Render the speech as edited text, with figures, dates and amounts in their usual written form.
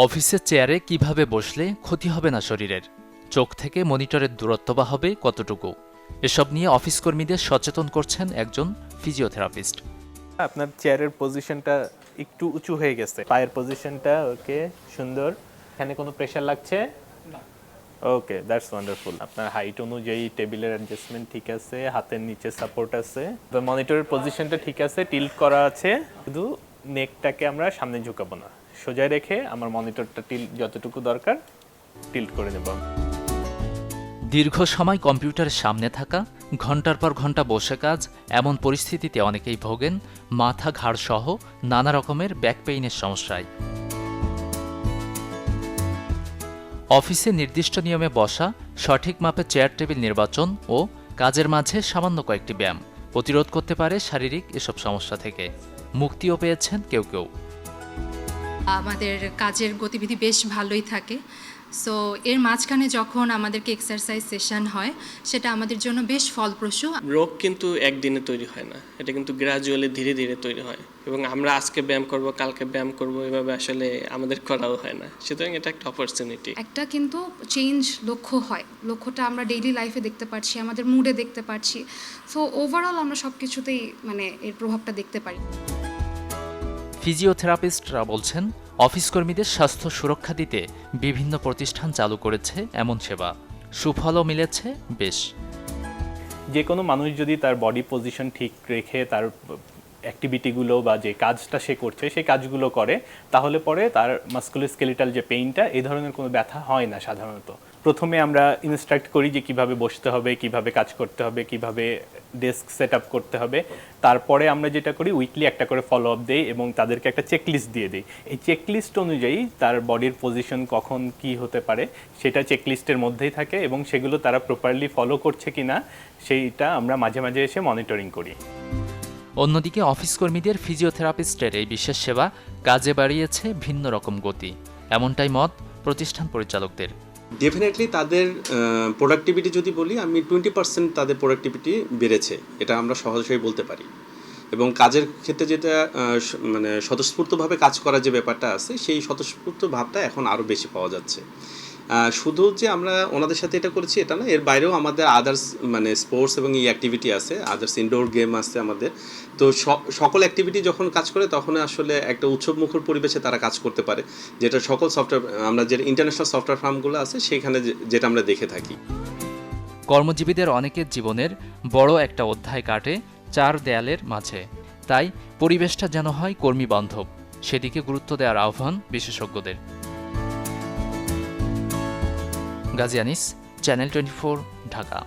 অফিসের চেয়ারে কিভাবে বসলে ক্ষতি হবে না শরীরের, চোখ থেকে মনিটরের দূরত্ব বা হবে কতটুকু, এসব নিয়ে অফিস কর্মীদের সচেতন করছেন একজন ফিজিওথেরাপিস্ট। আপনার চেয়ারের পজিশনটা একটু উঁচু হয়ে গেছে, পায়ের পজিশনটা ওকে সুন্দর, এখানে কোনো প্রেশার লাগছে না। ওকে, দ্যাটস ওয়ান্ডারফুল। আপনার হাইট অনুযায়ী টেবিলের অ্যাডজাস্টমেন্ট ঠিক আছে, হাতের নিচে সাপোর্ট আছে, মনিটরের পজিশনটা ঠিক আছে, টিল্ট করা আছে, শুধু নেকটাকে আমরা সামনে ঝুঁকাবো না, সোজা রেখে আমার মনিটরটা টিল্ট যতটুকু দরকার টিল্ট করে নেব। দীর্ঘ সময় কম্পিউটারের সামনে থাকা, ঘন্টার পর ঘন্টা বসে কাজ, এমন পরিস্থিতিতে অনেকেই ভোগেন মাথা ঘাড় সহ নানা রকমের ব্যাক পেইনের সমস্যায়। অফিসে নির্দিষ্ট নিয়মে বসা, সঠিক মাপে চেয়ার টেবিল নির্বাচন ও কাজের মাঝে সামান্য কয়েকটি ব্যায়াম প্রতিরোধ করতে পারে শারীরিক এসব সমস্যা থেকে। মুক্তিও পেয়েছেন কেউ কেউ। আমাদের কাজের গতিবিধি বেশ ভালোই থাকে, সো এর মাঝখানে যখন আমাদেরকে এক্সারসাইজ সেশন হয় সেটা আমাদের জন্য বেশ ফলপ্রসূ। রোগ কিন্তু একদিনে তৈরি হয় না, এটা কিন্তু গ্রাজুয়ালি ধীরে ধীরে তৈরি হয়, এবং আমরা আজকে ব্যায়াম করব কালকে ব্যায়াম করব এভাবে আসলে আমাদের করাও হয় না, সুতরাং এটা একটা অপরচুনিটি। একটা কিন্তু চেঞ্জ লক্ষ্য হয়, লক্ষ্যটা আমরা ডেইলি লাইফে দেখতে পাচ্ছি, আমাদের মুডে দেখতে পাচ্ছি, সো ওভারঅল আমরা সব কিছুতেই এর প্রভাবটা দেখতে পারি। ফিজিওথেরাপিস্টরা বলছেন, অফিস কর্মীদের স্বাস্থ্য সুরক্ষা দিতে বিভিন্ন প্রতিষ্ঠান চালু করেছে এমন সেবা, সুফলও মিলেছে বেশ। যে কোনো মানুষ যদি তার বডি পজিশন ঠিক রেখে তার অ্যাক্টিভিটিগুলো বা যে কাজটা সে করছে সেই কাজগুলো করে, তাহলে পরে তার মাস্কুলোস্কেলিটাল যে পেইনটা, এই ধরনের কোনো ব্যথা হয় না সাধারণত। প্রথমে আমরা ইনস্ট্রাক্ট করি যে কিভাবে বসতে হবে, কিভাবে কাজ করতে হবে, কিভাবে ডেস্ক সেট আপ করতে হবে। তারপরে আমরা যেটা করি, উইকলি একটা করে ফলো আপ দেই এবং তাদেরকে একটা চেকলিস্ট দিয়ে দিই। এই চেকলিস্ট অনুযায়ী তার বডির পজিশন কখন কি হতে পারে সেটা চেকলিস্টের মধ্যেই থাকে, এবং সেগুলো তারা প্রপারলি ফলো করছে কিনা সেইটা আমরা মাঝে মাঝে এসে মনিটরিং করি। অন্যদিকে অফিস কর্মীদের ফিজিওথেরাপিস্টের এই বিশেষ সেবা কাজে বাড়িয়েছে ভিন্ন রকম গতি, এমনটাই মত প্রতিষ্ঠান পরিচালকদের। ডেফিনেটলি তাদের প্রোডাক্টিভিটি যদি বলি, আমি 20% তাদের প্রোডাক্টিভিটি বেড়েছে, এটা আমরা সহজেই বলতে পারি। এবং কাজের ক্ষেত্রে যেটা স্বতঃস্ফূর্তভাবে কাজ করার যে ব্যাপারটা আছে, সেই স্বতঃস্ফূর্ত ভাবটা এখন আরও বেশি পাওয়া যাচ্ছে। শুধু যে আমরা ওনাদের সাথে এটা করেছি এটা না, এর বাইরেও আমাদের আদার্স স্পোর্টস এবং এই অ্যাক্টিভিটি আছে, আদার্স ইনডোর গেম আছে আমাদের। তো সকল অ্যাক্টিভিটি যখন কাজ করে তখন আসলে একটা উৎসবমুখর পরিবেশে তারা কাজ করতে পারে, যেটা সকল সফটওয়্যার আমরা যে ইন্টারন্যাশনাল সফটওয়্যার ফার্মগুলো আছে সেখানে যেটা আমরা দেখে থাকি। কর্মজীবীদের অনেকের জীবনের বড় একটা অধ্যায় কাটে চার দেয়ালের মাঝে, তাই পরিবেশটা যেন হয় কর্মী বান্ধব, সেদিকে গুরুত্ব দেওয়ার আহ্বান বিশেষজ্ঞদের। গাজী আনিস, চ্যানেল 24, ঢাকা।